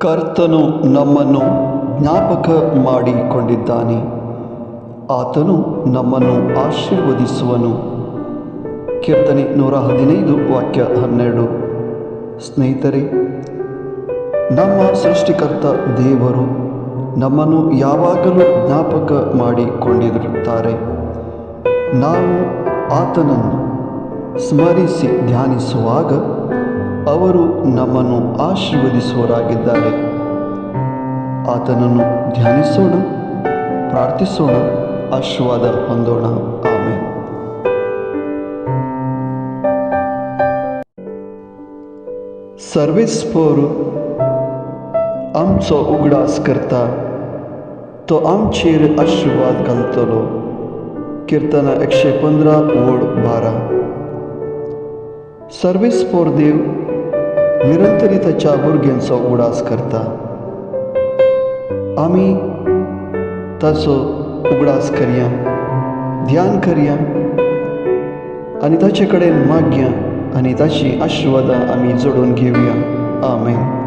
ಕರ್ತನು ನಮ್ಮನ್ನು ಜ್ಞಾಪಕ ಮಾಡಿಕೊಂಡಿದ್ದಾನೆ. ಆತನು ನಮ್ಮನ್ನು ಆಶೀರ್ವದಿಸುವನು. ಕೀರ್ತನೆ 115 ವಾಕ್ಯ 12. ಸ್ನೇಹಿತರೆ, ನಮ್ಮ ಸೃಷ್ಟಿಕರ್ತ ದೇವರು ನಮ್ಮನ್ನು ಯಾವಾಗಲೂ ಜ್ಞಾಪಕ ಮಾಡಿಕೊಂಡಿರುತ್ತಾರೆ. ನಾವು ಆತನನ್ನು ಸ್ಮರಿಸಿ ಧ್ಯಾನಿಸುವಾಗ ಅವರು ನಮ್ಮನ್ನು ಆಶೀರ್ವದಿಸುವರಾಗಿದ್ದಾರೆ. ಆತನನ್ನು ಧ್ಯಾನಿಸೋಣ, ಪ್ರಾರ್ಥಿಸೋಣ, ಆಶೀರ್ವಾದ ಹೊಂದೋಣ. ಆಮೆನ್. सर्वेस्पोर आमचो उगडास करता तो आमचेर आशीर्वाद घालतलो. कीर्तना 115 ओळ 12. सर्वेस्पोर देव निरंतरिताच्या भुरग्यांचो उगडास करता. आमी ताचो उगडास करया, ध्यान करया आनी ताचे कडेन मागया आनी ताची आशीर्वादां आमी जोडून घेवया. आमेन.